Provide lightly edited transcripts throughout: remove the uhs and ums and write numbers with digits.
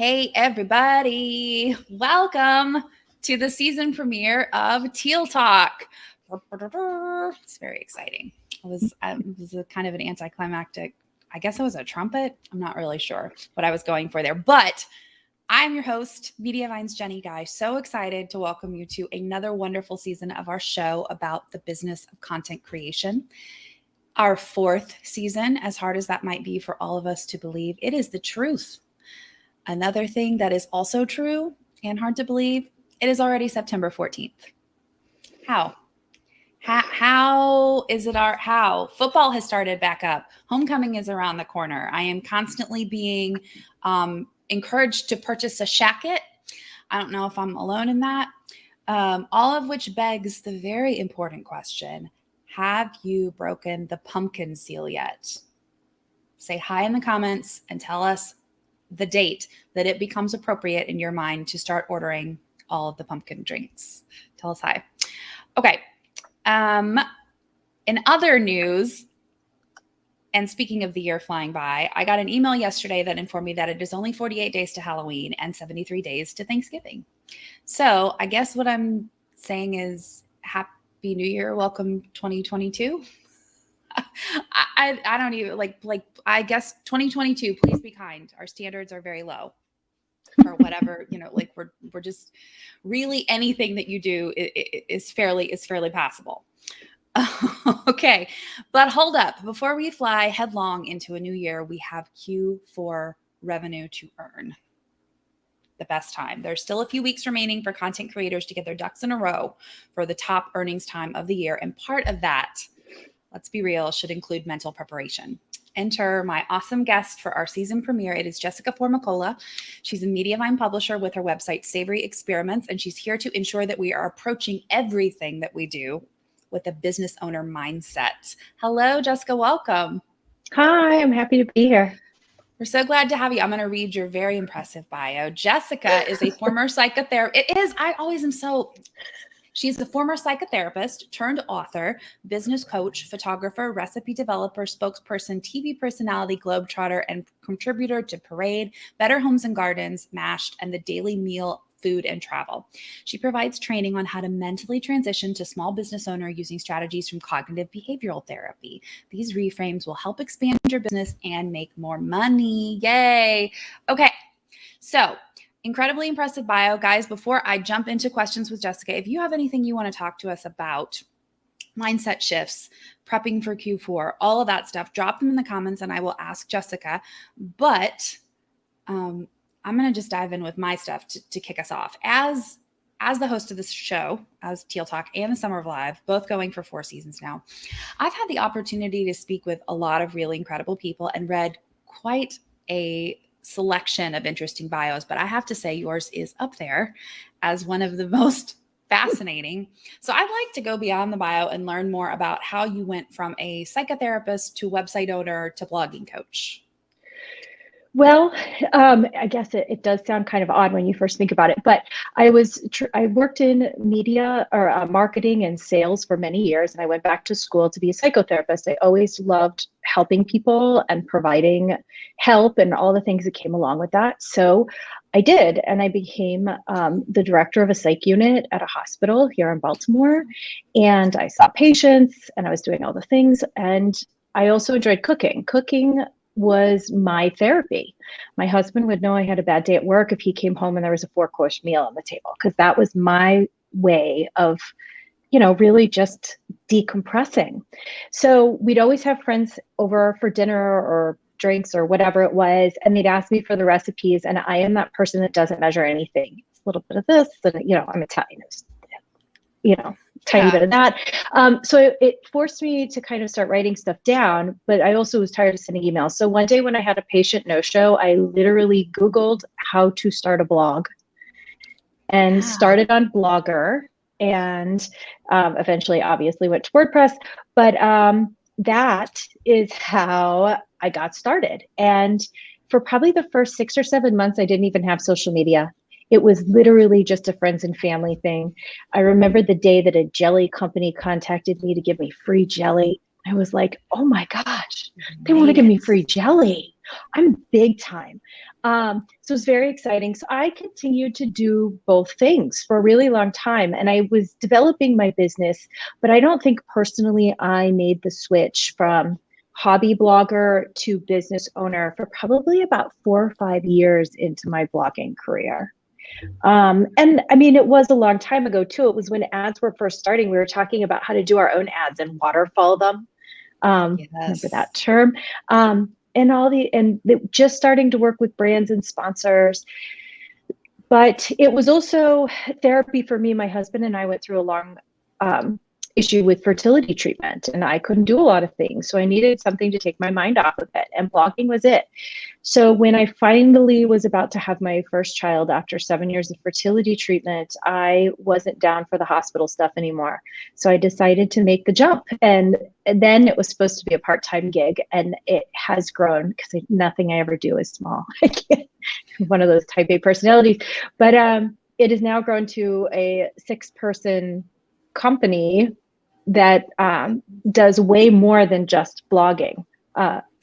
Hey, everybody. Welcome to the season premiere of Teal Talk. It's very exciting. It was a kind of an anticlimactic, I guess it was a trumpet. I'm not really sure what I was going for there, but I'm your host, Mediavine's Jenny Guy. So excited to welcome you to another wonderful season of our show about the business of content creation. Our fourth season, as hard as that might be for all of us to believe, it is the truth. Another thing that is also true and hard to believe, it is already September 14th. How is it how? Football has started back up. Homecoming is around the corner. I am constantly being encouraged to purchase a shacket. I don't know if I'm alone in that. All of which begs the very important question, have you broken the pumpkin seal yet? Say hi in the comments and tell us the date that it becomes appropriate in your mind to start ordering all of the pumpkin drinks. Tell us hi. Okay. In other news, and speaking of the year flying by, I got an email yesterday that informed me that it is only 48 days to Halloween and 73 days to Thanksgiving. So I guess what I'm saying is Happy New Year. Welcome 2022. I don't even like I guess 2022, please be kind. Our standards are very low or whatever, we're just really anything that you do is fairly passable. Okay. But hold up, before we fly headlong into a new year, we have Q4 revenue to earn. The best time. There's still a few weeks remaining for content creators to get their ducks in a row for the top earnings time of the year. And part of that, let's be real, should include mental preparation. Enter my awesome guest for our season premiere. It is Jessica Formicola. She's a Mediavine publisher with her website, Savory Experiments, and she's here to ensure that we are approaching everything that we do with a business owner mindset. Hello, Jessica. Welcome. Hi, I'm happy to be here. We're so glad to have you. I'm going to read your very impressive bio. Jessica is a former psychotherapist. She's a former psychotherapist turned author, business coach, photographer, recipe developer, spokesperson, TV personality, globetrotter, and contributor to Parade, Better Homes and Gardens, MAShed, and the Daily Meal, Food, and Travel. She provides training on how to mentally transition to small business owner using strategies from cognitive behavioral therapy. These reframes will help expand your business and make more money. Yay. Okay. So, incredibly impressive bio. Guys, before I jump into questions with Jessica, if you have anything you want to talk to us about, mindset shifts, prepping for Q4, all of that stuff, drop them in the comments and I will ask Jessica. But I'm going to just dive in with my stuff to kick us off. As the host of this show, as Teal Talk and the Summer of Live, both going for 4 seasons now, I've had the opportunity to speak with a lot of really incredible people and read quite a selection of interesting bios, but I have to say yours is up there as one of the most fascinating. So I'd like to go beyond the bio and learn more about how you went from a psychotherapist to website owner to blogging coach. Well, I guess it does sound kind of odd when you first think about it, but I worked in media or marketing and sales for many years, and I went back to school to be a psychotherapist. I always loved helping people and providing help and all the things that came along with that. So I did, and I became the director of a psych unit at a hospital here in Baltimore, and I saw patients, and I was doing all the things, and I also enjoyed cooking. Cooking was my therapy. My husband would know I had a bad day at work if he came home and there was a 4-course meal on the table, because that was my way of, really just decompressing. So we'd always have friends over for dinner or drinks or whatever it was, and they'd ask me for the recipes, and I am that person that doesn't measure anything. It's a little bit of this, and I'm Italian, tiny bit of that. So it forced me to kind of start writing stuff down, but I also was tired of sending emails. So one day when I had a patient no-show, I literally Googled how to start a blog and started on Blogger, and eventually obviously went to WordPress. But that is how I got started. And for probably the first 6 or 7 months, I didn't even have social media. It was literally just a friends and family thing. I remember the day that a jelly company contacted me to give me free jelly. I was like, oh my gosh, they want to give me free jelly. I'm big time. So it's very exciting. So I continued to do both things for a really long time. And I was developing my business, but I don't think personally I made the switch from hobby blogger to business owner for probably about 4 or 5 years into my blogging career. And I mean, it was a long time ago too. It was when ads were first starting. We were talking about how to do our own ads and waterfall them. Remember Yes. that term? Just starting to work with brands and sponsors. But it was also therapy for me. My husband and I went through a long issue with fertility treatment, and I couldn't do a lot of things. So I needed something to take my mind off of it, and blogging was it. So when I finally was about to have my first child after 7 years of fertility treatment, I wasn't down for the hospital stuff anymore. So I decided to make the jump. And then it was supposed to be a part-time gig, and it has grown because nothing I ever do is small. I can't, one of those type A personalities. But it has now grown to a 6-person company that does way more than just blogging.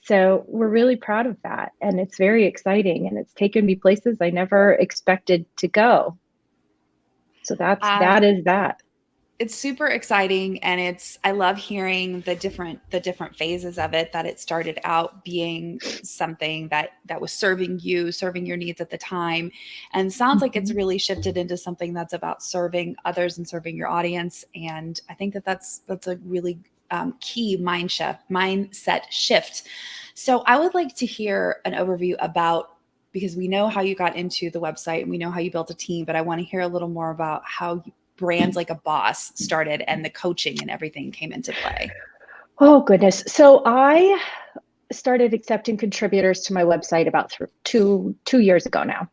So we're really proud of that, and it's very exciting, and it's taken me places I never expected to go. So that is that. It's super exciting, and I love hearing the different phases of it, that it started out being something that was serving your needs at the time, and sounds like it's really shifted into something that's about serving others and serving your audience. And I think that's a really key mindset shift. So I would like to hear an overview about, because we know how you got into the website and we know how you built a team, but I want to hear a little more about how brands like a boss started and the coaching and everything came into play. Oh, goodness. So I started accepting contributors to my website about 2 years ago now.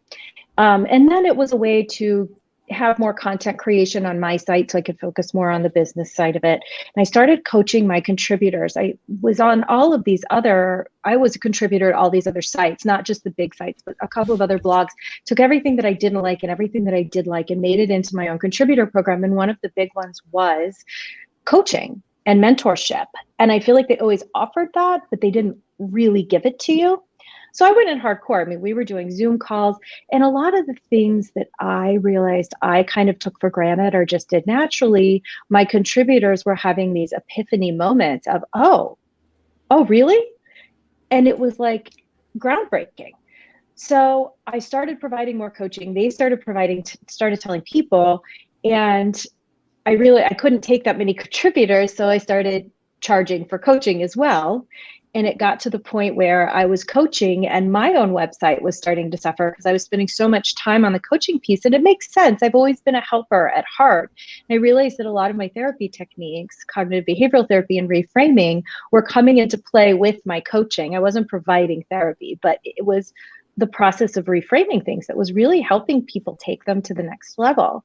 And then it was a way to have more content creation on my site so I could focus more on the business side of it. And I started coaching my contributors. I was a contributor to all these other sites, not just the big sites, but a couple of other blogs. Took everything that I didn't like and everything that I did like and made it into my own contributor program. And one of the big ones was coaching and mentorship. And I feel like they always offered that, but they didn't really give it to you. So I went in hardcore. I mean, we were doing Zoom calls, and a lot of the things that I realized I kind of took for granted or just did naturally, my contributors were having these epiphany moments of, oh, really? And it was like groundbreaking. So I started providing more coaching. They started telling people, and I couldn't take that many contributors. So I started charging for coaching as well. And it got to the point where I was coaching and my own website was starting to suffer because I was spending so much time on the coaching piece. And it makes sense. I've always been a helper at heart. And I realized that a lot of my therapy techniques, cognitive behavioral therapy and reframing, were coming into play with my coaching. I wasn't providing therapy, but it was the process of reframing things that was really helping people take them to the next level.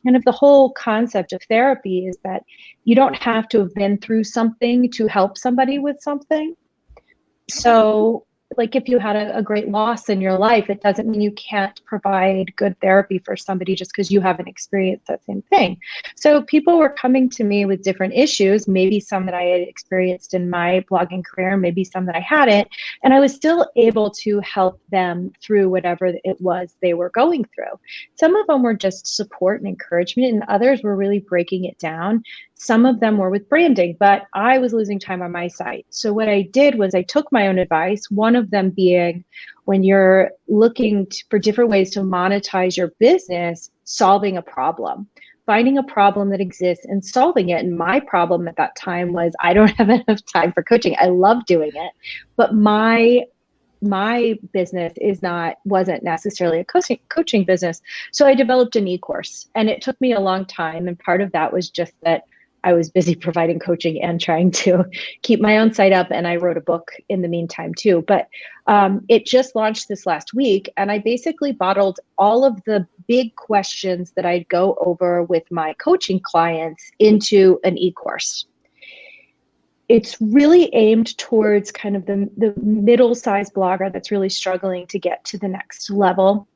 Kind of the whole concept of therapy is that you don't have to have been through something to help somebody with something. So like if you had a great loss in your life, it doesn't mean you can't provide good therapy for somebody just because you haven't experienced that same thing. So people were coming to me with different issues, maybe some that I had experienced in my blogging career, maybe some that I hadn't, and I was still able to help them through whatever it was they were going through. Some of them were just support and encouragement, and others were really breaking it down. Some of them were with branding, but I was losing time on my site. So what I did was I took my own advice, one of them being when you're looking for different ways to monetize your business, solving a problem, finding a problem that exists and solving it. And my problem at that time was I don't have enough time for coaching. I love doing it, but my business wasn't necessarily a coaching business. So I developed an e-course, and it took me a long time. And part of that was just that I was busy providing coaching and trying to keep my own site up. And I wrote a book in the meantime too. But it just launched this last week. And I basically bottled all of the big questions that I'd go over with my coaching clients into an e-course. It's really aimed towards kind of the middle-sized blogger that's really struggling to get to the next level.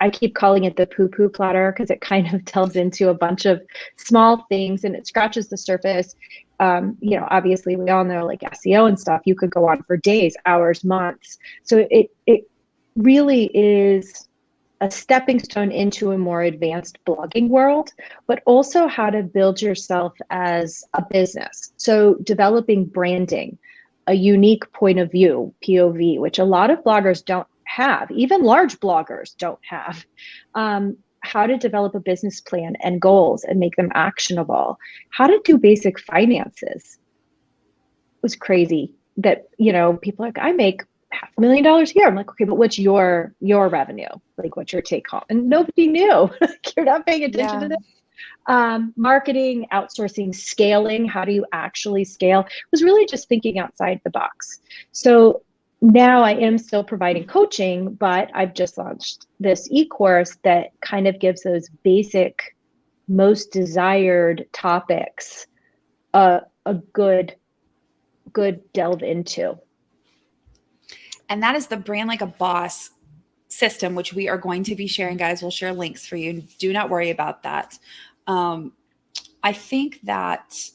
I keep calling it the poo-poo platter because it kind of delves into a bunch of small things and it scratches the surface. Obviously we all know like SEO and stuff, you could go on for days, hours, months. So it really is a stepping stone into a more advanced blogging world, but also how to build yourself as a business. So developing branding, a unique point of view, POV, which a lot of bloggers don't have, even large bloggers don't have. How to develop a business plan and goals and make them actionable, how to do basic finances. It was crazy that, people are like, I make $500,000 a year. I'm like, okay, but what's your revenue? Like, what's your take home? And nobody knew. You're not paying attention to this. Marketing, outsourcing, scaling. How do you actually scale? It was really just thinking outside the box. So now I am still providing coaching, but I've just launched this e-course that kind of gives those basic, most desired topics a good delve into. And that is the Brand Like a Boss system, which we are going to be sharing, guys. We'll share links for you. Do not worry about that. I think that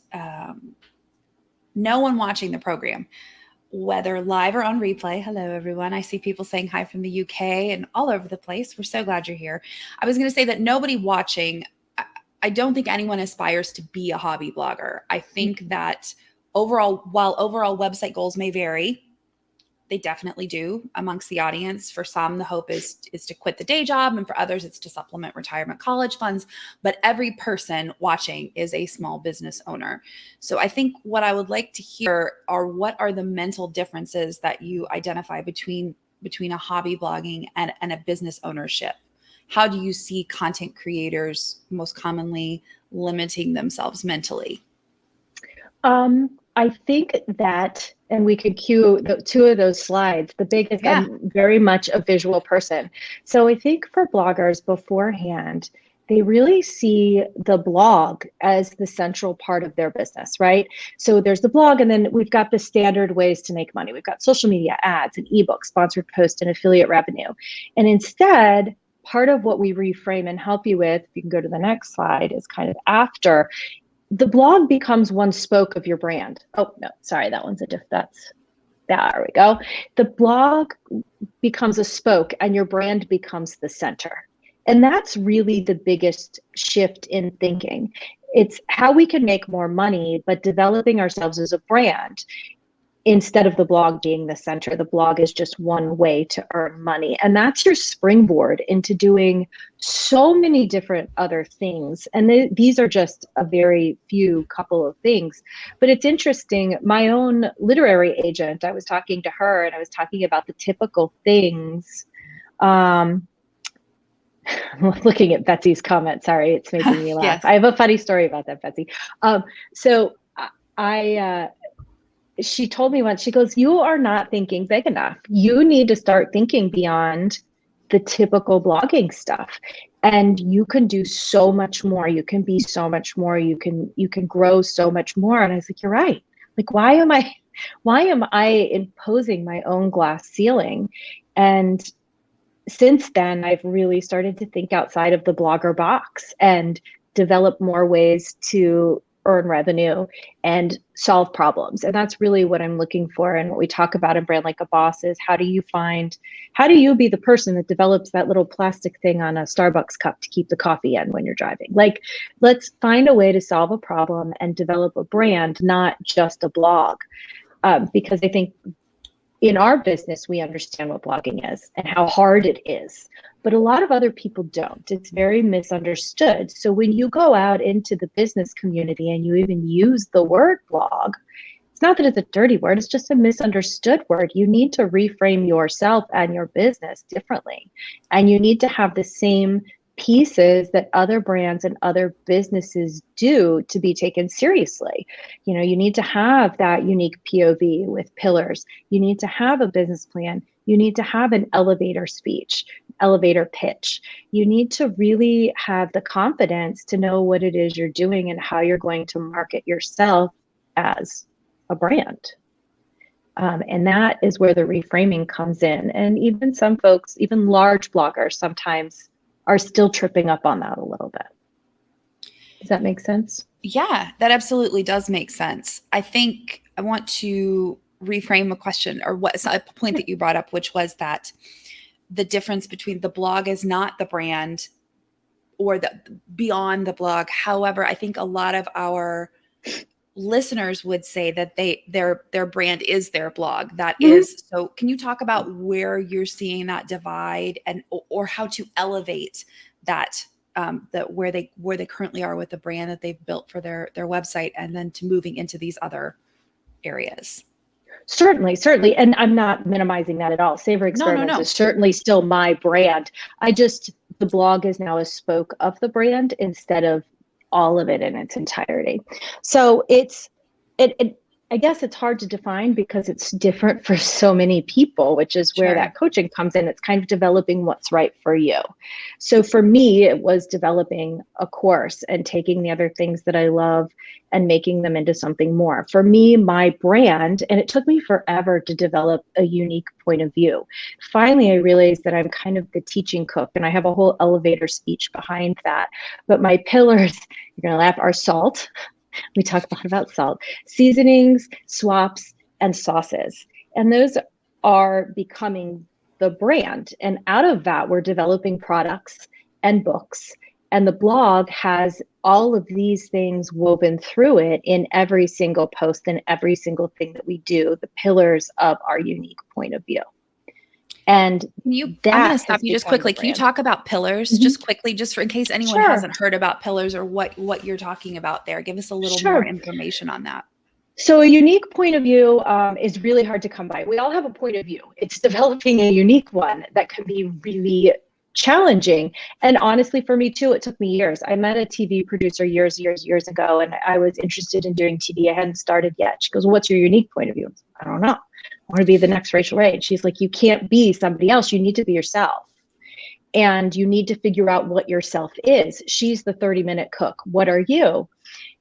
no one watching the program, whether live or on replay, hello, everyone. I see people saying hi from the UK and all over the place. We're so glad you're here. I was going to say that nobody watching, I don't think anyone aspires to be a hobby blogger. I think that while overall website goals may vary, they definitely do amongst the audience. For some, the hope is to quit the day job, and for others, it's to supplement retirement college funds. But every person watching is a small business owner. So I think what I would like to hear are, what are the mental differences that you identify between a hobby blogging and a business ownership? How do you see content creators most commonly limiting themselves mentally? I think that, and we could cue the two of those slides. The biggest, yeah. I'm very much a visual person. So I think for bloggers beforehand, they really see the blog as the central part of their business, right? So there's the blog, and then we've got the standard ways to make money. We've got social media, ads, and ebooks, sponsored posts, and affiliate revenue. And instead, part of what we reframe and help you with, if you can go to the next slide, is kind of after. The blog becomes one spoke of your brand. Oh, no, sorry, that one's there we go. The blog becomes a spoke and your brand becomes the center. And that's really the biggest shift in thinking. It's how we can make more money, but developing ourselves as a brand. Instead of the blog being the center, the blog is just one way to earn money. And that's your springboard into doing so many different other things. And these are just a very few couple of things. But it's interesting, my own literary agent, I was talking to her and I was talking about the typical things. I'm looking at Betsy's comment. Sorry, it's making me laugh. Yes. I have a funny story about that, Betsy. She told me once, she goes, you are not thinking big enough. You need to start thinking beyond the typical blogging stuff. And you can do so much more. You can be so much more. You can grow so much more. And I was like, you're right. Like, why am I imposing my own glass ceiling? And since then, I've really started to think outside of the blogger box and develop more ways to earn revenue and solve problems. And that's really what I'm looking for. And what we talk about in Brand Like a Boss is, how do you be the person that develops that little plastic thing on a Starbucks cup to keep the coffee in when you're driving? Like, let's find a way to solve a problem and develop a brand, not just a blog. Because I think in our business, we understand what blogging is and how hard it is, but a lot of other people don't. It's very misunderstood. So when you go out into the business community and you even use the word blog, it's not that it's a dirty word, it's just a misunderstood word. You need to reframe yourself and your business differently. And you need to have the same pieces that other brands and other businesses do to be taken seriously. You need to have that unique POV with pillars. You need to have a business plan. You need to have an elevator speech, elevator pitch. You need to really have the confidence to know what it is you're doing and how you're going to market yourself as a brand. And that is where the reframing comes in. And even some folks, even large bloggers, sometimes are still tripping up on that a little bit. Does that make sense? Yeah, that absolutely does make sense. I think I want to reframe a question, or a point that you brought up, which was that the difference between the blog is not the brand or the beyond the blog. However, I think a lot of our listeners would say that their brand is their blog. That is, so can you talk about where you're seeing that divide and or how to elevate that, that where they currently are with the brand that they've built for their website, and then to moving into these other areas? Certainly. And I'm not minimizing that at all. Savor Experiments No. is certainly still my brand. The blog is now a spoke of the brand instead of all of it in its entirety. So I guess it's hard to define because it's different for so many people, which is where that coaching comes in. It's kind of developing what's right for you. So for me, it was developing a course and taking the other things that I love and making them into something more. For me, my brand, and it took me forever to develop a unique point of view. Finally, I realized that I'm kind of the teaching cook, and I have a whole elevator speech behind that. But my pillars, you're going to laugh, are salt. We talk a lot about salt, seasonings, swaps, and sauces. And those are becoming the brand. And out of that, we're developing products and books. And the blog has all of these things woven through it in every single post and every single thing that we do, the pillars of our unique point of view. And I'm going to stop you just quickly. Can you talk about pillars just quickly, just for in case anyone hasn't heard about pillars or what you're talking about there? Give us a little more information on that. So a unique point of view is really hard to come by. We all have a point of view. It's developing a unique one that can be really challenging. And honestly, for me too, it took me years. I met a TV producer years ago, and I was interested in doing TV. I hadn't started yet. She goes, "What's your unique point of view?" I don't know. I want to be the next Rachel Ray. And she's like, "You can't be somebody else. You need to be yourself. And you need to figure out what yourself is." She's the 30-minute cook. What are you?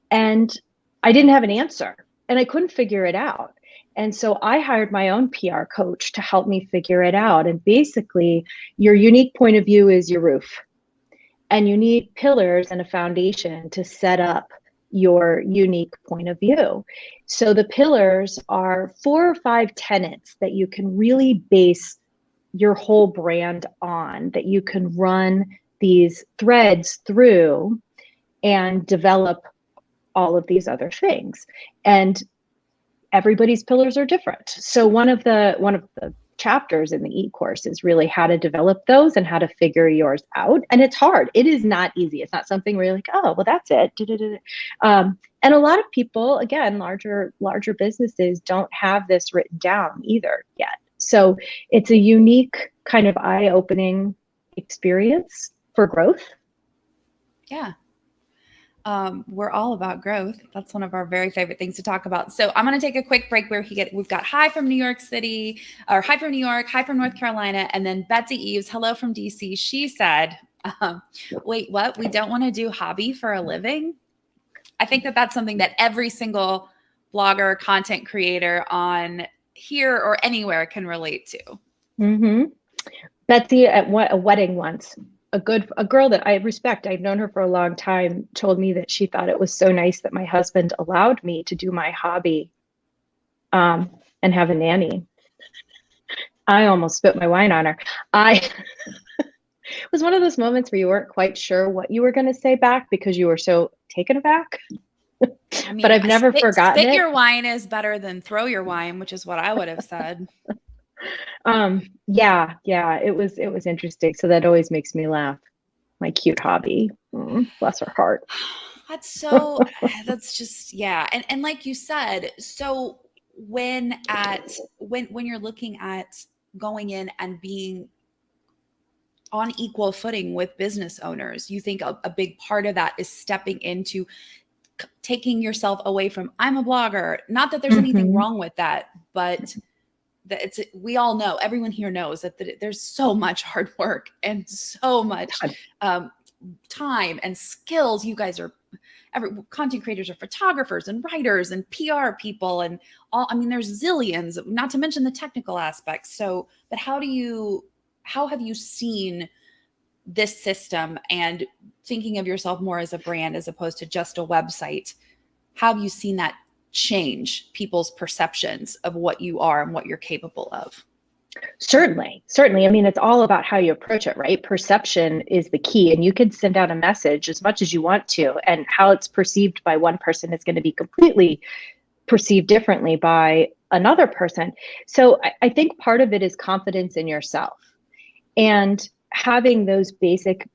And I didn't have an answer, and I couldn't figure it out. And so I hired my own PR coach to help me figure it out. And basically, your unique point of view is your roof. And you need pillars and a foundation to set up your unique point of view. So the pillars are 4 or 5 tenets that you can really base your whole brand on, that you can run these threads through and develop all of these other things. And everybody's pillars are different. So one of the chapters in the e-course is really how to develop those and how to figure yours out. And it's hard. It is not easy. It's not something where you're like, oh, well, that's it. And a lot of people, again, larger businesses don't have this written down either yet. So it's a unique kind of eye-opening experience for growth. Yeah. We're all about growth. That's one of our very favorite things to talk about. So I'm going to take a quick break where we've got hi from New York City, or hi from New York, hi from North Carolina. And then Betsy Eves, hello from DC. She said, wait, what? We don't want to do hobby for a living? I think that's something that every single blogger, content creator on here or anywhere can relate to. Mm-hmm. Betsy at a wedding once, a girl that I respect, I've known her for a long time, told me that she thought it was so nice that my husband allowed me to do my hobby and have a nanny. I almost spit my wine on her. It was one of those moments where you weren't quite sure what you were going to say back because you were so taken aback. I mean, but I've never forgotten it. Spit your wine is better than throw your wine, which is what I would have said. Yeah, it was interesting. So that always makes me laugh. My cute hobby. Bless her heart. That's just, yeah. And like you said, so when you're looking at going in and being on equal footing with business owners, you think a big part of that is stepping into taking yourself away from, I'm a blogger. Not that there's anything wrong with that, but we all know, everyone here knows that there's so much hard work and so much time and skills. You guys are content creators, are photographers and writers and PR people and all. I mean, there's zillions, not to mention the technical aspects. So, but how have you seen this system, and thinking of yourself more as a brand as opposed to just a website? How have you seen that change people's perceptions of what you are and what you're capable of? Certainly, certainly. I mean, it's all about how you approach it, right? Perception is the key, and you can send out a message as much as you want to, and how it's perceived by one person is going to be completely perceived differently by another person. So I think part of it is confidence in yourself and having those basic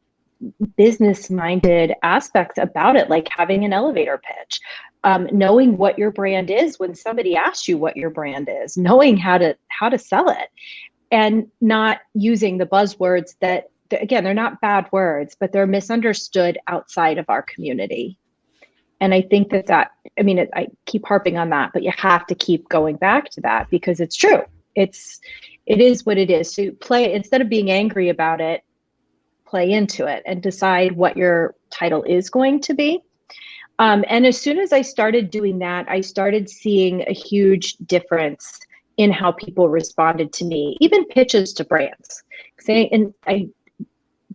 business-minded aspects about it, like having an elevator pitch, knowing what your brand is when somebody asks you what your brand is, knowing how to sell it, and not using the buzzwords that, again, they're not bad words, but they're misunderstood outside of our community. And I think I keep harping on that, but you have to keep going back to that because it's true. It is what it is. So play, instead of being angry about it, play into it and decide what your title is going to be. And as soon as I started doing that, I started seeing a huge difference in how people responded to me, even pitches to brands. And I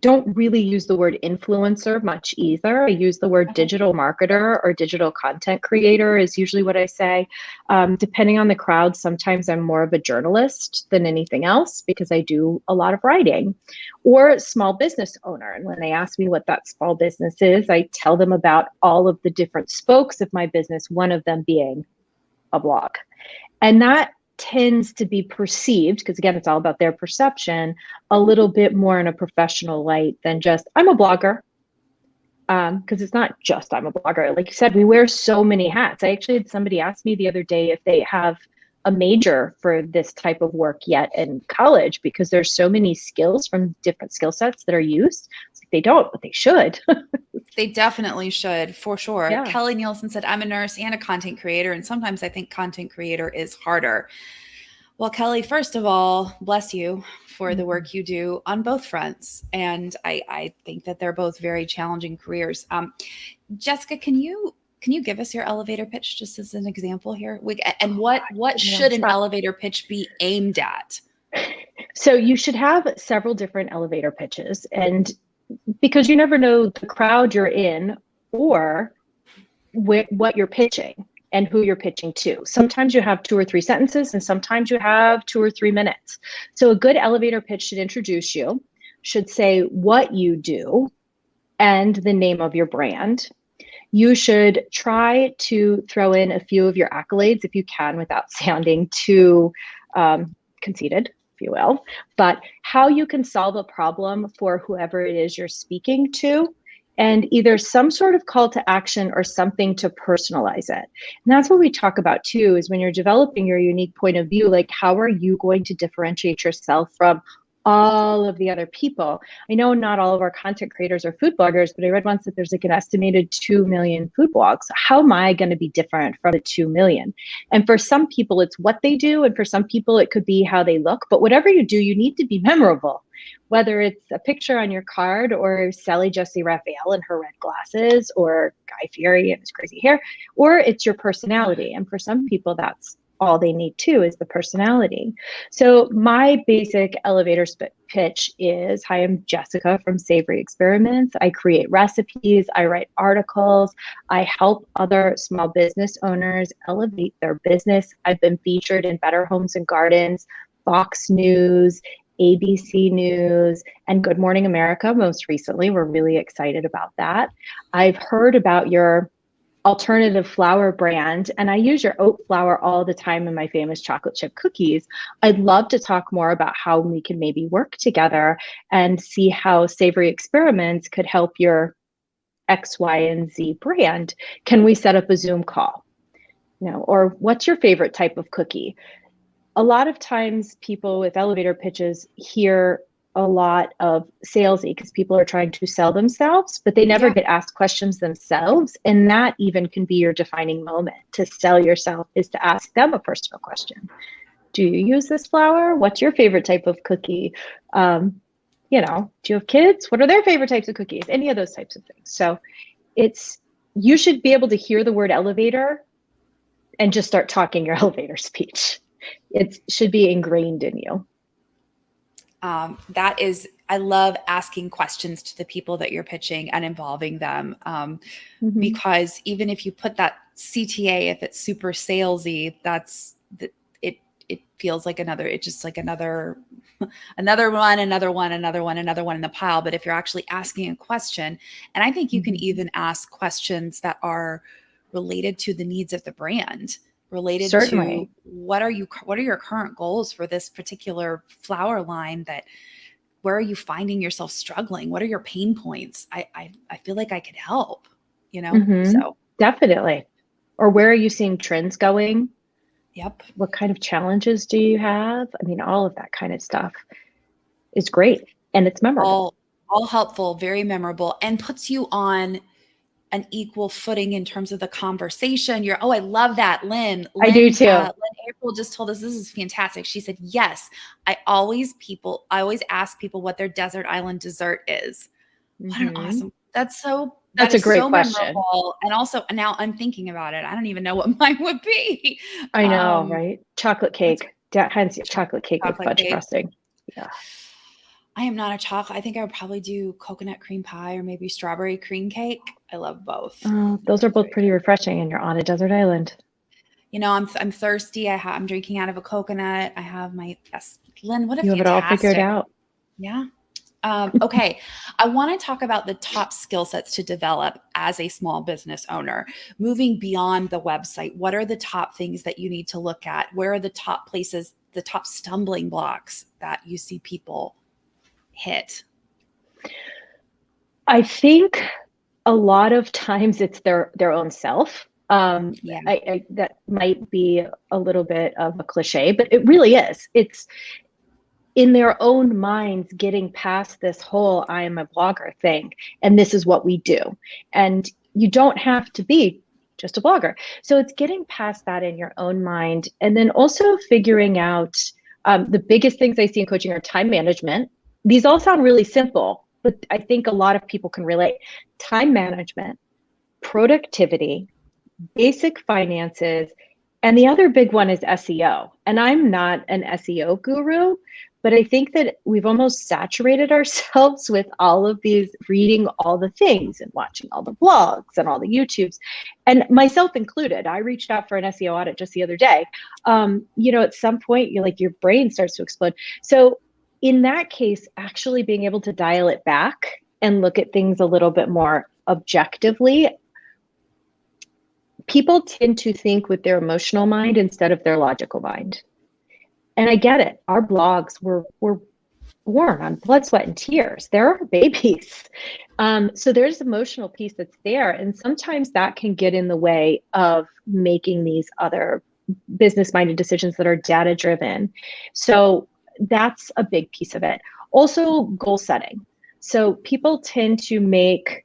don't really use the word influencer much either. I use the word digital marketer or digital content creator is usually what I say. Depending on the crowd, sometimes I'm more of a journalist than anything else because I do a lot of writing, or small business owner. And when they ask me what that small business is, I tell them about all of the different spokes of my business, one of them being a blog. And that tends to be perceived, because again, it's all about their perception, a little bit more in a professional light than just, I'm a blogger. Because it's not just I'm a blogger. Like you said, we wear so many hats. I actually had somebody ask me the other day if they have a major for this type of work yet in college, because there's so many skills from different skill sets that are used. They don't, but they should. They definitely should, for sure. Yeah. Kelly Nielsen said, I'm a nurse and a content creator, and sometimes I think content creator is harder. Well, Kelly, first of all, bless you for the work you do on both fronts. And I think that they're both very challenging careers. Jessica, can you give us your elevator pitch just as an example here? And what should an elevator pitch be aimed at? So you should have several different elevator pitches, and because you never know the crowd you're in or what you're pitching and who you're pitching to. Sometimes you have 2 or 3 sentences, and sometimes you have 2 or 3 minutes. So a good elevator pitch should introduce you, should say what you do and the name of your brand. You should try to throw in a few of your accolades if you can without sounding too conceited, if you will, but how you can solve a problem for whoever it is you're speaking to, and either some sort of call to action or something to personalize it. And that's what we talk about too, is when you're developing your unique point of view, like how are you going to differentiate yourself from all of the other people? I know not all of our content creators are food bloggers, but I read once that there's like an estimated 2 million food blogs. How am I going to be different from the 2 million? And for some people, it's what they do. And for some people, it could be how they look. But whatever you do, you need to be memorable. Whether it's a picture on your card or Sally Jesse Raphael in her red glasses or Guy Fieri and his crazy hair, or it's your personality. And for some people, that's all they need too, is the personality. So my basic elevator pitch is, hi, I'm Jessica from Savory Experiments. I create recipes, I write articles, I help other small business owners elevate their business. I've been featured in Better Homes and Gardens, Fox News, ABC News, and Good Morning America most recently. We're really excited about that. I've heard about your alternative flour brand, and I use your oat flour all the time in my famous chocolate chip cookies. I'd love to talk more about how we can maybe work together and see how Savory Experiments could help your X, Y, and Z brand. Can we set up a Zoom call? Or what's your favorite type of cookie? A lot of times people with elevator pitches hear a lot of salesy because people are trying to sell themselves, but they never get asked questions themselves. And that even can be your defining moment. To sell yourself is to ask them a personal question. Do you use this flour? What's your favorite type of cookie? Do you have kids? What are their favorite types of cookies? Any of those types of things. So you should be able to hear the word elevator and just start talking your elevator speech. It should be ingrained in you. I love asking questions to the people that you're pitching and involving them. Because even if you put that CTA, if it's super salesy, it feels like it's just like another one in the pile. But if you're actually asking a question, and I think you can even ask questions that are related to the needs of the brand, related Certainly. to what are your current goals for this particular flower line, that where are you finding yourself struggling? What are your pain points? I feel like I could help, so. Definitely. Or where are you seeing trends going? Yep. What kind of challenges do you have? I mean, all of that kind of stuff is great, and it's memorable. All helpful, very memorable, and puts you on an equal footing in terms of the conversation. I love that. Lynn I do too. Lynn April just told us, this is fantastic. She said, yes, I always ask people what their desert island dessert is. What an awesome, that's a great question. Memorable. And also now I'm thinking about it. I don't even know what mine would be. I know, right? Chocolate cake. Hence chocolate cake with fudge frosting. Yeah. I am not a chocolate. I think I would probably do coconut cream pie or maybe strawberry cream cake. I love both. Those are both pretty refreshing, and you're on a desert island. I'm thirsty. I'm drinking out of a coconut. I have Lynn, what a you have it all figured out. Yeah. Okay. I want to talk about the top skill sets to develop as a small business owner. Moving beyond the website, what are the top things that you need to look at? Where are the top places, the top stumbling blocks that you see people hit? I think a lot of times it's their own self. That might be a little bit of a cliche, but it really is. It's in their own minds getting past this whole I am a blogger thing, and this is what we do. And you don't have to be just a blogger. So it's getting past that in your own mind, and then also figuring out the biggest things I see in coaching are time management. These all sound really simple, but I think a lot of people can relate. Time management, productivity, basic finances, and the other big one is SEO. And I'm not an SEO guru, but I think that we've almost saturated ourselves with all of these, reading all the things and watching all the blogs and all the YouTubes, and myself included. I reached out for an SEO audit just the other day. At some point, your brain starts to explode. So in that case, actually being able to dial it back and look at things a little bit more objectively. People tend to think with their emotional mind instead of their logical mind. And I get it. Our blogs were born on blood, sweat, and tears. They're our babies. So there's emotional piece that's there. And sometimes that can get in the way of making these other business-minded decisions that are data-driven. So that's a big piece of it. Also, goal setting. So people tend to make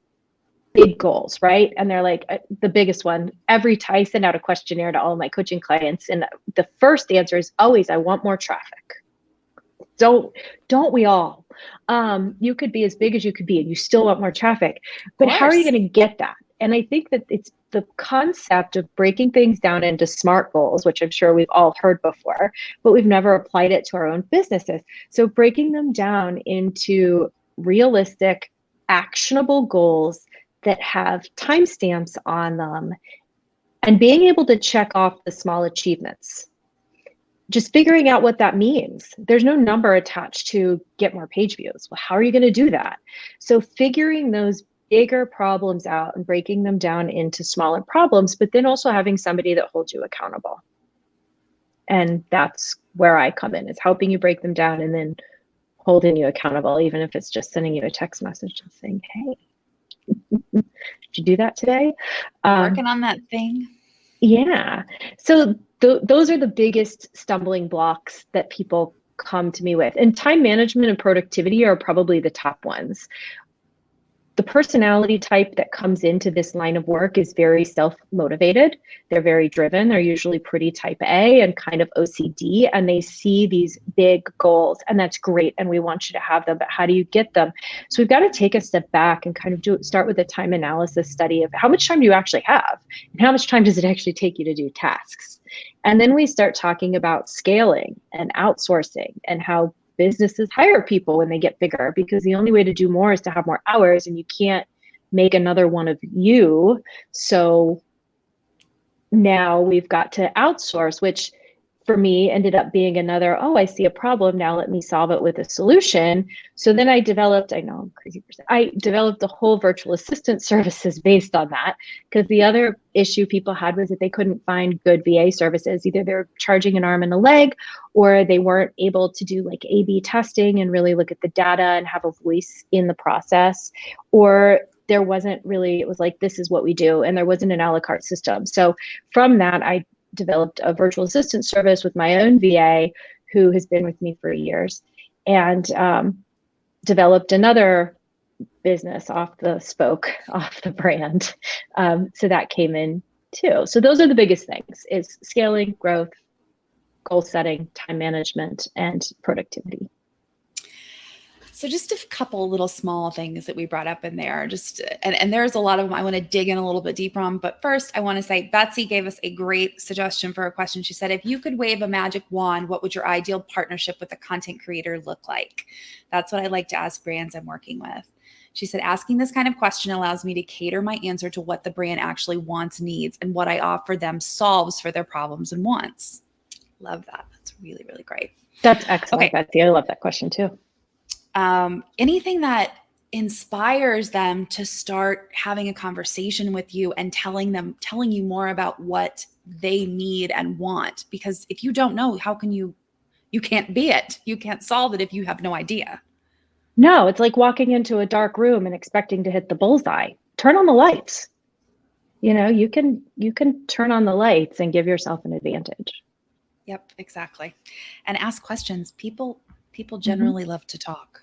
big goals, right? And they're like, the biggest one, I send out a questionnaire to all of my coaching clients, and the first answer is always, I want more traffic. Don't we all? You could be as big as you could be and you still want more traffic, but how are you going to get that? And I think that it's the concept of breaking things down into SMART goals, which I'm sure we've all heard before, but we've never applied it to our own businesses. So breaking them down into realistic, actionable goals that have timestamps on them, and being able to check off the small achievements. Just figuring out what that means. There's no number attached to get more page views. Well, how are you going to do that? So figuring those bigger problems out and breaking them down into smaller problems, but then also having somebody that holds you accountable. And that's where I come in, is helping you break them down and then holding you accountable, even if it's just sending you a text message and saying, hey, did you do that today? Working on that thing. Yeah. So those are the biggest stumbling blocks that people come to me with. And time management and productivity are probably the top ones. The personality type that comes into this line of work is very self-motivated. They're very driven. They're usually pretty type A and kind of OCD, and they see these big goals, and that's great. And we want you to have them, but how do you get them? So we've got to take a step back and kind of start with a time analysis study of how much time do you actually have and how much time does it actually take you to do tasks? And then we start talking about scaling and outsourcing and how businesses hire people when they get bigger, because the only way to do more is to have more hours, and you can't make another one of you. So now we've got to outsource, which for me ended up being another, oh, I see a problem. Now let me solve it with a solution. So then I developed, I know I'm crazy person. I developed the whole virtual assistant services based on that, because the other issue people had was that they couldn't find good VA services. Either they're charging an arm and a leg, or they weren't able to do like A/B testing and really look at the data and have a voice in the process, or there wasn't really, it was like, this is what we do. And there wasn't an a la carte system. So from that, I developed a virtual assistant service with my own VA who has been with me for years, and developed another business off the brand. So that came in too. So those are the biggest things: is scaling, growth, goal setting, time management, and productivity. So just a couple little small things that we brought up in there, and there's a lot of them I want to dig in a little bit deeper on. But first, I want to say Betsy gave us a great suggestion for a question. She said, if you could wave a magic wand, what would your ideal partnership with a content creator look like? That's what I like to ask brands I'm working with. She said, asking this kind of question allows me to cater my answer to what the brand actually wants, needs, and what I offer them solves for their problems and wants. Love that. That's really, really great. That's excellent, Okay. Betsy. I love that question too. Anything that inspires them to start having a conversation with you and telling you more about what they need and want. Because if you don't know, how can you can't be it. You can't solve it if you have no idea. No, it's like walking into a dark room and expecting to hit the bullseye. Turn on the lights. You can turn on the lights and give yourself an advantage. Yep, exactly. And ask questions. People generally love to talk.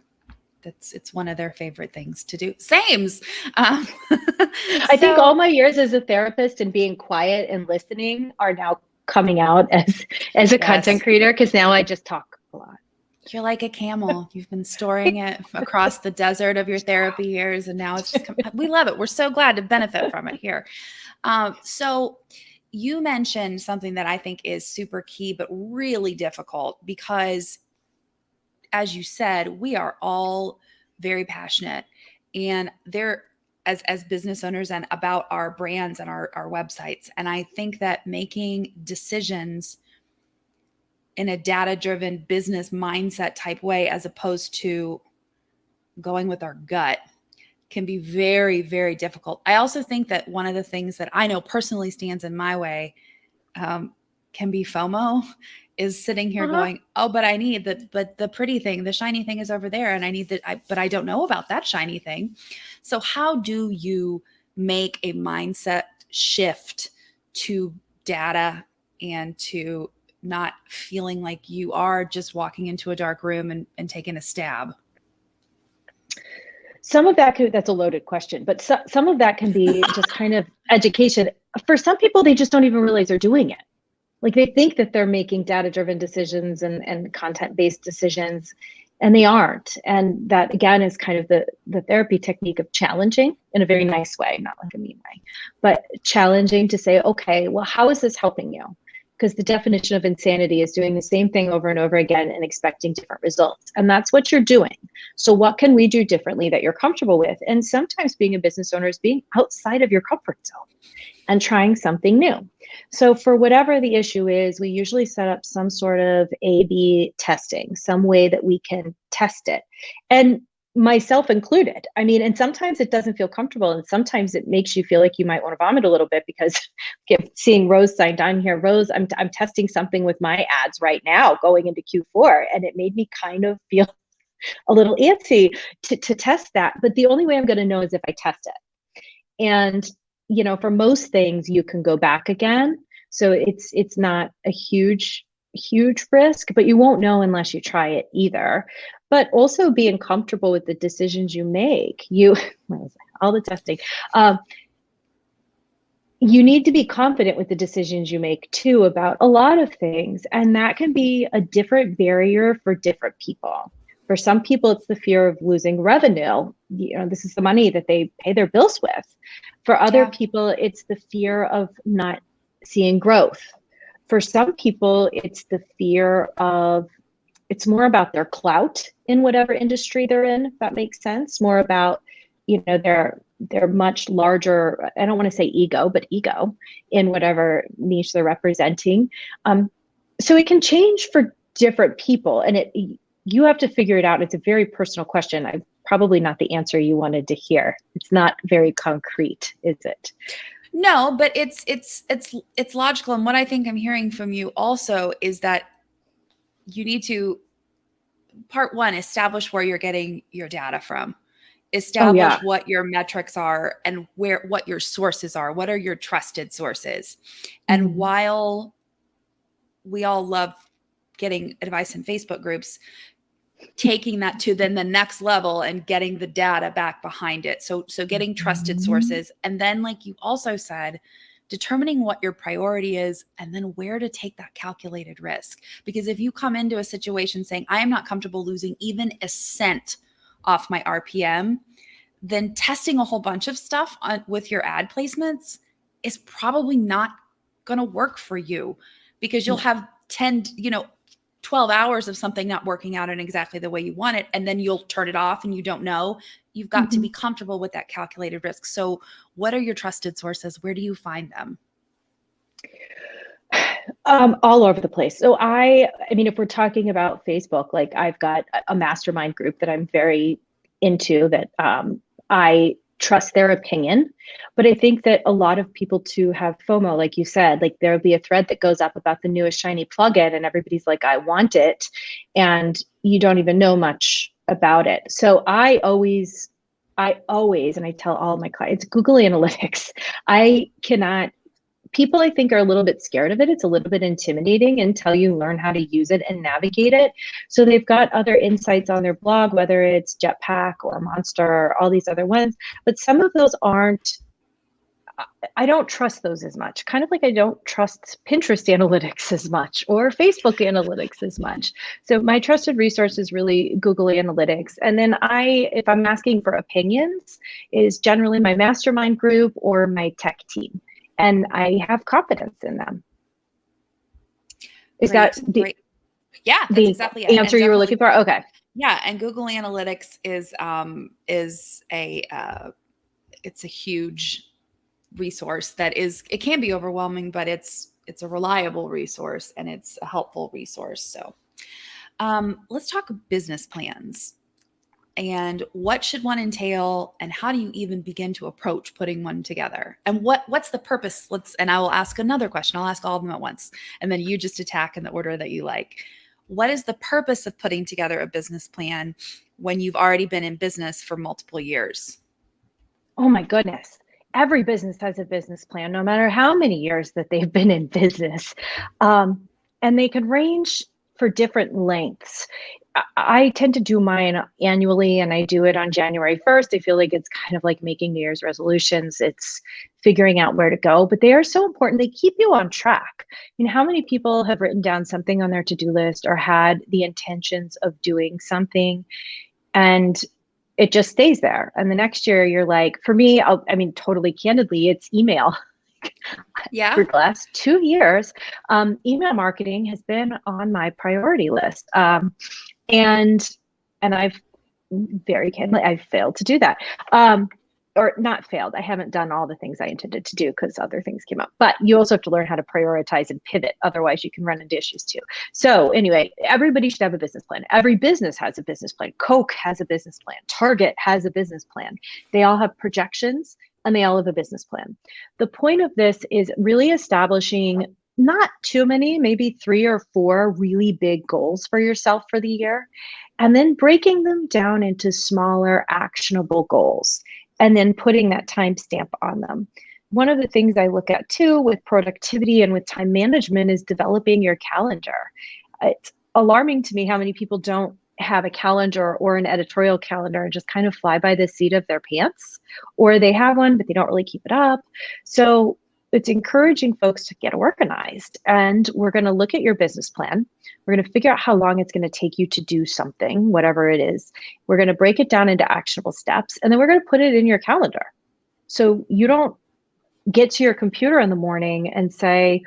It's one of their favorite things to do. Sames. I think all my years as a therapist and being quiet and listening are now coming out as a content creator, because now I just talk a lot. You're like a camel. You've been storing it across the desert of your therapy years, and now it's just we love it. We're so glad to benefit from it here. So you mentioned something that I think is super key, but really difficult, because as you said, we are all very passionate, and they're as business owners and about our brands and our websites. And I think that making decisions in a data-driven business mindset type way, as opposed to going with our gut, can be very, very difficult. I also think that one of the things that I know personally stands in my way can be FOMO, is sitting here going, oh, but I need that, but the pretty thing, the shiny thing is over there, and I need that, but I don't know about that shiny thing. So how do you make a mindset shift to data and to not feeling like you are just walking into a dark room and taking a stab? Some of that that's a loaded question, but some of that can be just kind of education. For some people, they just don't even realize they're doing it. Like, they think that they're making data-driven decisions and content-based decisions, and they aren't. And that, again, is kind of the therapy technique of challenging in a very nice way, not like a mean way, but challenging to say, okay, well, how is this helping you? Because the definition of insanity is doing the same thing over and over again and expecting different results. And that's what you're doing. So what can we do differently that you're comfortable with? And sometimes being a business owner is being outside of your comfort zone and trying something new. So for whatever the issue is, we usually set up some sort of A/B testing, some way that we can test it. And myself included. I mean, and sometimes it doesn't feel comfortable, and sometimes it makes you feel like you might want to vomit a little bit, because seeing Rose signed on here, Rose, I'm testing something with my ads right now going into Q4, and it made me kind of feel a little antsy to test that. But the only way I'm going to know is if I test it. And for most things, you can go back again. So it's not a huge risk, but you won't know unless you try it either. But also being comfortable with the decisions you make. All the testing. You need to be confident with the decisions you make too about a lot of things. And that can be a different barrier for different people. For some people, it's the fear of losing revenue. This is the money that they pay their bills with. For other people, it's the fear of not seeing growth. For some people, it's the fear of, it's more about their clout in whatever industry they're in, if that makes sense. More about, their much larger, I don't want to say ego, but ego in whatever niche they're representing. So it can change for different people, and you have to figure it out. It's a very personal question. I'm probably not the answer you wanted to hear. It's not very concrete, is it? No, but it's logical. And what I think I'm hearing from you also is that you need to, part one, establish where you're getting your data from. Establish what your metrics are and what your sources are. What are your trusted sources? And while we all love getting advice in Facebook groups, taking that to then the next level and getting the data back behind it. So getting trusted sources. And then, like you also said, determining what your priority is and then where to take that calculated risk. Because if you come into a situation saying, I am not comfortable losing even a cent off my RPM, then testing a whole bunch of stuff with your ad placements is probably not going to work for you, because you'll have 12 hours of something not working out in exactly the way you want it. And then you'll turn it off and you don't know. You've got to be comfortable with that calculated risk. So what are your trusted sources? Where do you find them? All over the place. So I mean, if we're talking about Facebook, like I've got a mastermind group that I'm very into, that I trust their opinion. But I think that a lot of people too have FOMO, like you said. Like there'll be a thread that goes up about the newest shiny plugin and everybody's like, I want it. And you don't even know much about it. So I always, and I tell all of my clients, Google Analytics. People I think are a little bit scared of it. It's a little bit intimidating until you learn how to use it and navigate it. So they've got other insights on their blog, whether it's Jetpack or Monster or all these other ones, but some of those I don't trust those as much. Kind of like I don't trust Pinterest analytics as much or Facebook analytics as much. So my trusted resource is really Google Analytics. And then if I'm asking for opinions, is generally my mastermind group or my tech team. And I have confidence in them. Is that the yeah, that's exactly it. Answer you were looking for? Okay. Yeah, and Google Analytics is it's a huge resource it can be overwhelming, but it's a reliable resource and it's a helpful resource. So let's talk business plans. And what should one entail, and how do you even begin to approach putting one together? And what's the purpose? And I will ask another question. I'll ask all of them at once, and then you just attack in the order that you like. What is the purpose of putting together a business plan when you've already been in business for multiple years? Oh my goodness. Every business has a business plan, no matter how many years that they've been in business. And they can range for different lengths. I tend to do mine annually, and I do it on January 1st. I feel like it's kind of like making New Year's resolutions. It's figuring out where to go, but they are so important. They keep you on track. You know, how many people have written down something on their to-do list or had the intentions of doing something, and it just stays there. And the next year you're like, for me, totally candidly, it's email. Yeah. For the last 2 years, email marketing has been on my priority list. And I've very candidly, I've failed to do that. Or not failed. I haven't done all the things I intended to do because other things came up. But you also have to learn how to prioritize and pivot. Otherwise, you can run into issues too. So anyway, everybody should have a business plan. Every business has a business plan. Coke has a business plan. Target has a business plan. They all have projections and they all have a business plan. The point of this is really establishing not too many, maybe 3 or 4 really big goals for yourself for the year, and then breaking them down into smaller, actionable goals, and then putting that timestamp on them. One of the things I look at too with productivity and with time management is developing your calendar. It's alarming to me how many people don't have a calendar or an editorial calendar and just kind of fly by the seat of their pants, or they have one, but they don't really keep it up. So it's encouraging folks to get organized, and we're going to look at your business plan. We're going to figure out how long it's going to take you to do something, whatever it is. We're going to break it down into actionable steps, and then we're going to put it in your calendar. So you don't get to your computer in the morning and say,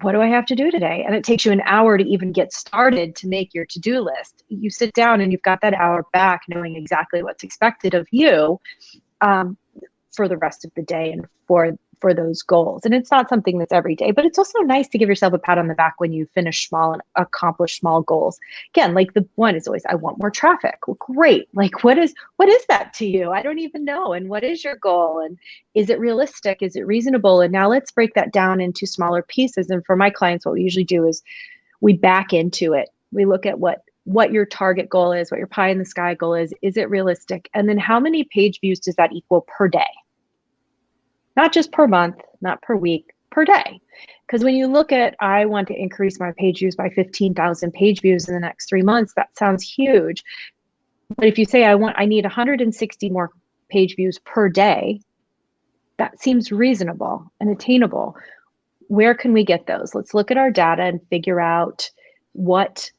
what do I have to do today? And it takes you an hour to even get started to make your to-do list. You sit down and you've got that hour back knowing exactly what's expected of you for the rest of the day and for for those goals. And it's not something that's every day, but it's also nice to give yourself a pat on the back when you finish small and accomplish small goals. Again, like the one is always, I want more traffic. Well, great. Like, what is that to you? I don't even know. And what is your goal? And is it realistic? Is it reasonable? And now let's break that down into smaller pieces. And for my clients, what we usually do is we back into it. We look at what your target goal is, what your pie in the sky goal is it realistic? And then how many page views does that equal per day? Not just per month, not per week, per day. Because when you look at, I want to increase my page views by 15,000 page views in the next 3 months, that sounds huge. But if you say I need 160 more page views per day, that seems reasonable and attainable. Where can we get those? Let's look at our data and figure out what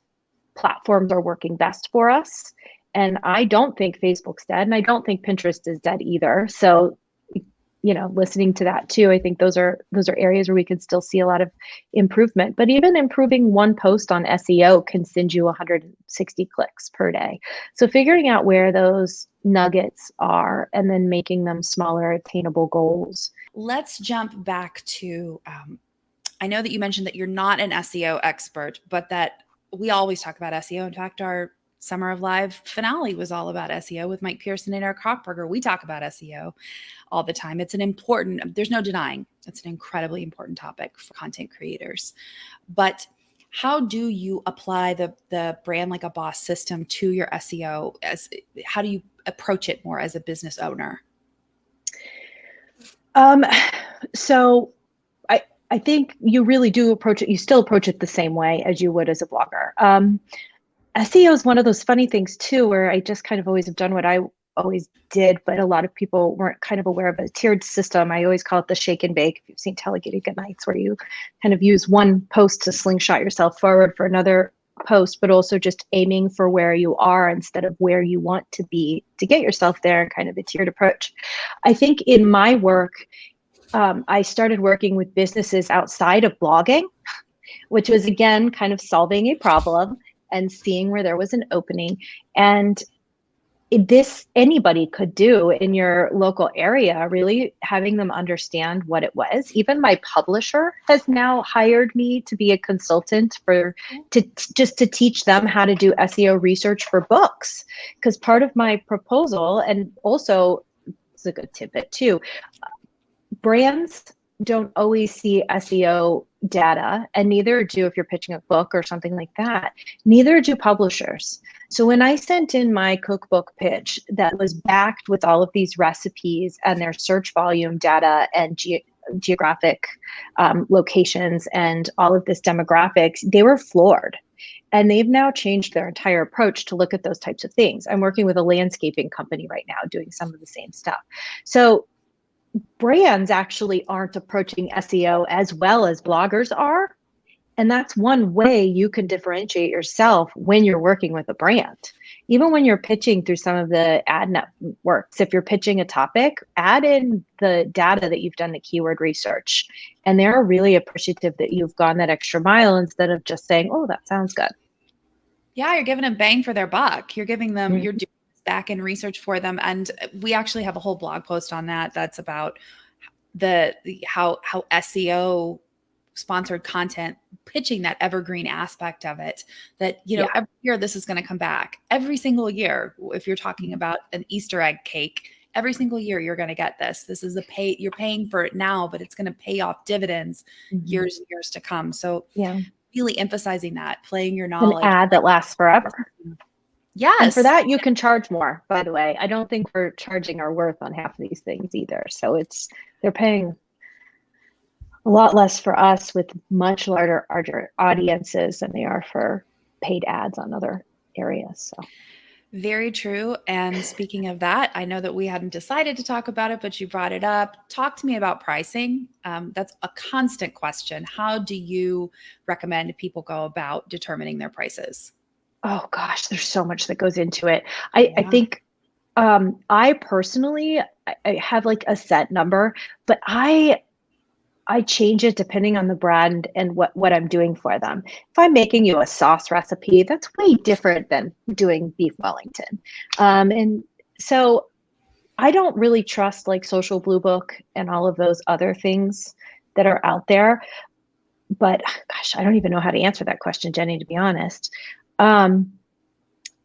platforms are working best for us. And I don't think Facebook's dead, and I don't think Pinterest is dead either. So, listening to that too, I think those are areas where we could still see a lot of improvement. But even improving one post on SEO can send you 160 clicks per day. So figuring out where those nuggets are and then making them smaller, attainable goals. Let's jump back to, I know that you mentioned that you're not an SEO expert, but that we always talk about SEO. In fact, our Summer of Live finale was all about SEO with Mike Pearson and Eric Hochberger. We talk about SEO all the time. It's there's no denying, it's an incredibly important topic for content creators. But how do you apply the brand like a boss system to your SEO? How do you approach it more as a business owner? So I think you really do approach it. You still approach it the same way as you would as a blogger. SEO is one of those funny things too, where I just kind of always have done what I always did, but a lot of people weren't kind of aware of a tiered system. I always call it the shake and bake. If you've seen Delegating Good Nights, where you kind of use one post to slingshot yourself forward for another post, but also just aiming for where you are instead of where you want to be to get yourself there, kind of a tiered approach. I think in my work, I started working with businesses outside of blogging, which was, again, kind of solving a problem and seeing where there was an opening. And this anybody could do in your local area, really having them understand what it was. Even my publisher has now hired me to be a consultant to teach them how to do SEO research for books. Because part of my proposal, and also it's a good tidbit too, brands don't always see SEO data, and neither do, if you're pitching a book or something like that, neither do publishers. So when I sent in my cookbook pitch that was backed with all of these recipes and their search volume data and geographic locations and all of this demographics, they were floored. And they've now changed their entire approach to look at those types of things. I'm working with a landscaping company right now doing some of the same stuff. So brands actually aren't approaching SEO as well as bloggers are. And that's one way you can differentiate yourself when you're working with a brand. Even when you're pitching through some of the ad networks, if you're pitching a topic, add in the data that you've done the keyword research. And they're really appreciative that you've gone that extra mile instead of just saying, oh, that sounds good. Yeah, you're giving them bang for their buck. You're giving them, you're doing back end research for them. And we actually have a whole blog post on that. That's about how SEO sponsored content, pitching that evergreen aspect of it, that, every year this is going to come back. Every single year, if you're talking about an Easter egg cake, every single year you're going to get this. This is you're paying for it now, but it's going to pay off dividends years and years to come. So really emphasizing that, playing your knowledge. An ad that lasts forever. Yes. And for that, you can charge more, by the way. I don't think we're charging our worth on half of these things either. So they're paying a lot less for us with much larger audiences than they are for paid ads on other areas. So very true. And speaking of that, I know that we hadn't decided to talk about it, but you brought it up. Talk to me about pricing. That's a constant question. How do you recommend people go about determining their prices? Oh gosh, there's so much that goes into it. I think I personally, I have like a set number, but I change it depending on the brand and what I'm doing for them. If I'm making you a sauce recipe, that's way different than doing beef Wellington. And so I don't really trust like Social Blue Book and all of those other things that are out there. But gosh, I don't even know how to answer that question, Jenny, to be honest. Um,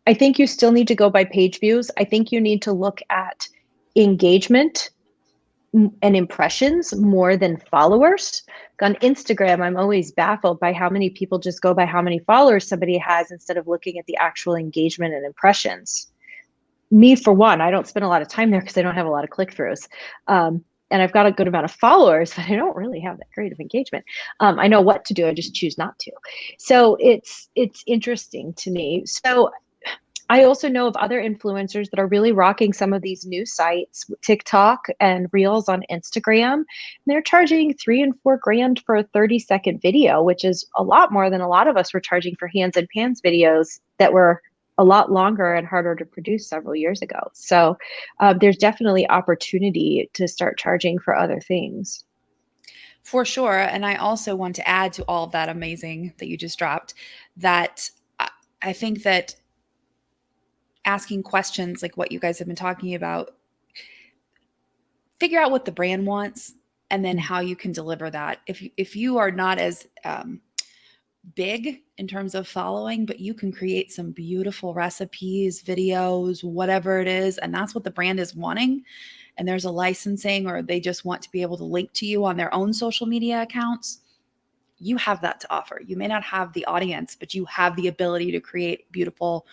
I think you still need to go by page views. I think you need to look at engagement and impressions more than followers. On Instagram, I'm always baffled by how many people just go by how many followers somebody has instead of looking at the actual engagement and impressions. Me, for one, I don't spend a lot of time there because I don't have a lot of click-throughs. And I've got a good amount of followers, but I don't really have that great of engagement. I know what to do, I just choose not to. So it's interesting to me. So I also know of other influencers that are really rocking some of these new sites, TikTok and Reels on Instagram. And they're charging $3 and $4 grand for a 30-second video, which is a lot more than a lot of us were charging for hands and pans videos that were a lot longer and harder to produce several years ago. So there's definitely opportunity to start charging for other things. For sure. And I also want to add to all of that amazing that you just dropped, that I think that asking questions like what you guys have been talking about, figure out what the brand wants and then how you can deliver that. If you are not as big in terms of following, but you can create some beautiful recipes, videos, whatever it is, and that's what the brand is wanting, and there's a licensing or they just want to be able to link to you on their own social media accounts, you have that to offer. You may not have the audience, but you have the ability to create beautiful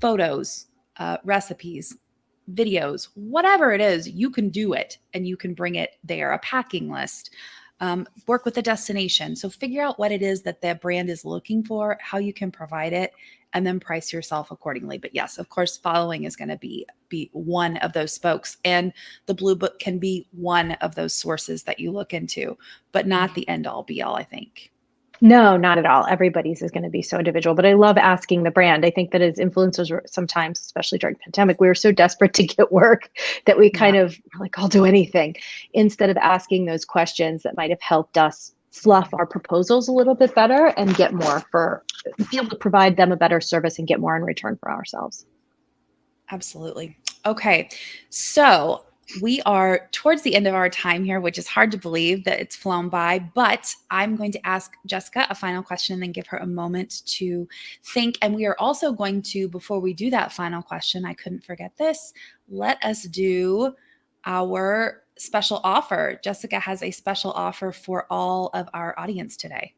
photos, recipes, videos, whatever it is, you can do it and you can bring it there, a packing list. Work with the destination. So figure out what it is that the brand is looking for, how you can provide it, and then price yourself accordingly. But yes, of course, following is going to be one of those spokes. And the Blue Book can be one of those sources that you look into, but not the end all be all, I think. No, not at all. Everybody's is going to be so individual, but I love asking the brand. I think that as influencers, sometimes, especially during the pandemic, we were so desperate to get work that we kind of were like, I'll do anything, instead of asking those questions that might have helped us fluff our proposals a little bit better and get more be able to provide them a better service and get more in return for ourselves. Absolutely. Okay. So we are towards the end of our time here, which is hard to believe that it's flown by, but I'm going to ask Jessica a final question and then give her a moment to think. And we are also going to, before we do that final question, I couldn't forget this, let us do our special offer. Jessica has a special offer for all of our audience today.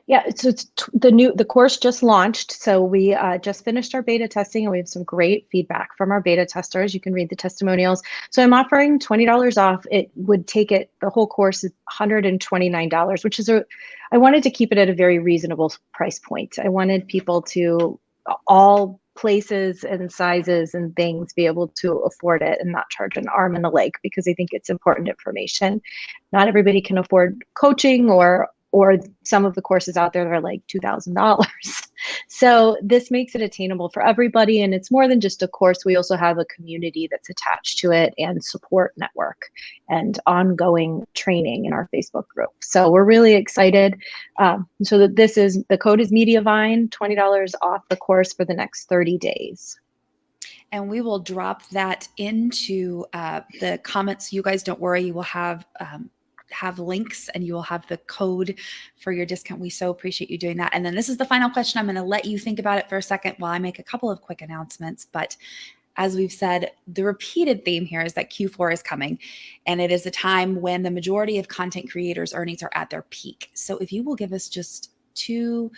Yeah, so it's the course just launched. So we just finished our beta testing and we have some great feedback from our beta testers. You can read the testimonials. So I'm offering $20 off. It would take it, the whole course is $129, which is I wanted to keep it at a very reasonable price point. I wanted people to, all places and sizes and things, be able to afford it and not charge an arm and a leg, because I think it's important information. Not everybody can afford coaching or some of the courses out there that are like $2,000. So this makes it attainable for everybody. And it's more than just a course. We also have a community that's attached to it and support network and ongoing training in our Facebook group. So we're really excited. So that the code is Mediavine, $20 off the course for the next 30 days. And we will drop that into the comments. You guys don't worry. You will have links and you will have the code for your discount. We so appreciate you doing that. And then this is the final question. I'm going to let you think about it for a second while I make a couple of quick announcements. But as we've said, the repeated theme here is that Q4 is coming, and it is a time when the majority of content creators' earnings are at their peak. So if you will give us just two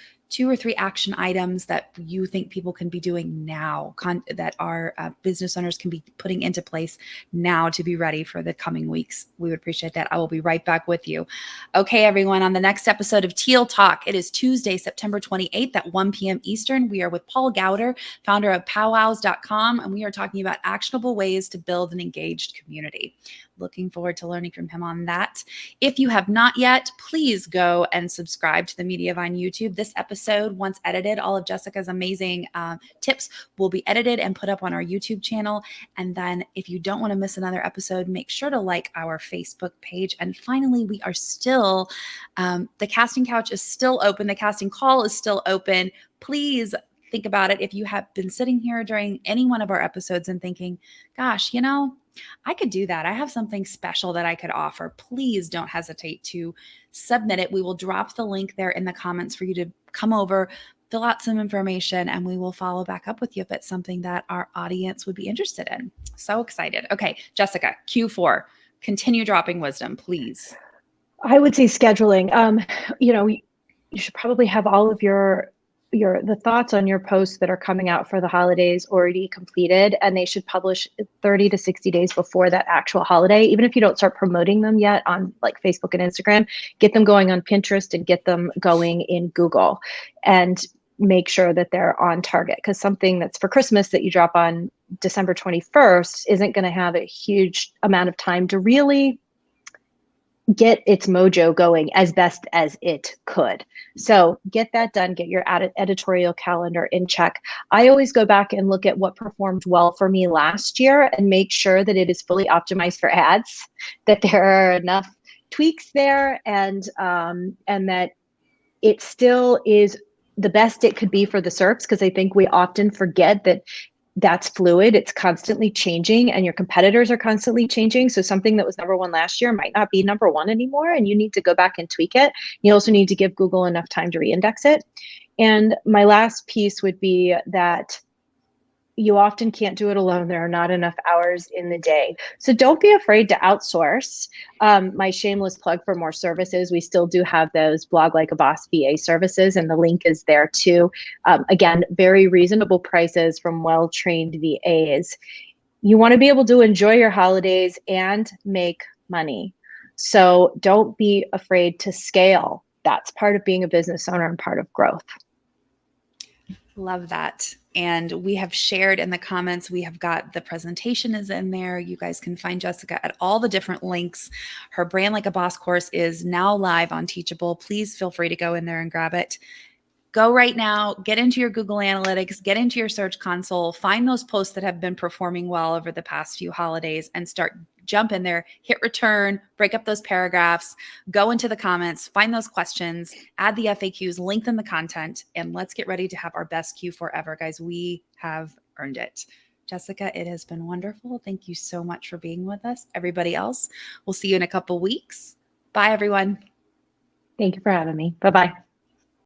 or three action items that you think people can be doing now, that our business owners can be putting into place now to be ready for the coming weeks, we would appreciate that. I will be right back with you. Okay, everyone, on the next episode of Teal Talk, it is Tuesday, September 28th at 1 p.m. Eastern. We are with Paul Gowder, founder of powwows.com, and we are talking about actionable ways to build an engaged community. Looking forward to learning from him on that. If you have not yet, please go and subscribe to the Mediavine YouTube. This episode, once edited, all of Jessica's amazing tips will be edited and put up on our YouTube channel. And then if you don't want to miss another episode, make sure to like our Facebook page. And finally, we are still, the casting couch is still open. The casting call is still open. Please think about it. If you have been sitting here during any one of our episodes and thinking, gosh, I could do that. I have something special that I could offer. Please don't hesitate to submit it. We will drop the link there in the comments for you to come over, fill out some information, and we will follow back up with you if it's something that our audience would be interested in. So excited. Okay, Jessica, Q4, continue dropping wisdom, please. I would say scheduling. You should probably have all of the thoughts on your posts that are coming out for the holidays already completed, and they should publish 30 to 60 days before that actual holiday. Even if you don't start promoting them yet on like Facebook and Instagram, get them going on Pinterest and get them going in Google, and make sure that they're on target, because something that's for Christmas that you drop on December 21st isn't going to have a huge amount of time to really get its mojo going as best as it could. So get that done, get your editorial calendar in check. I always go back and look at what performed well for me last year and make sure that it is fully optimized for ads, that there are enough tweaks there, and that it still is the best it could be for the SERPs, because I think we often forget that that's fluid. It's constantly changing, and your competitors are constantly changing. So something that was number one last year might not be number one anymore, and you need to go back and tweak it. You also need to give Google enough time to reindex it. And my last piece would be that you often can't do it alone. There are not enough hours in the day. So don't be afraid to outsource. My shameless plug for more services. We still do have those Blog Like a Boss VA services, and the link is there too. Again, very reasonable prices from well-trained VAs. You want to be able to enjoy your holidays and make money. So don't be afraid to scale. That's part of being a business owner and part of growth. Love that. And we have shared in the comments, we have got the presentation is in there. You guys can find Jessica at all the different links. Her Brand Like a Boss course is now live on Teachable. Please feel free to go in there and grab it. Go right now, get into your Google Analytics, get into your Search Console, find those posts that have been performing well over the past few holidays, and jump in there, hit return, break up those paragraphs, go into the comments, find those questions, add the FAQs, lengthen the content, and let's get ready to have our best Q4 ever, guys. We have earned it. Jessica, it has been wonderful. Thank you so much for being with us. Everybody else, we'll see you in a couple weeks. Bye, everyone. Thank you for having me. Bye-bye.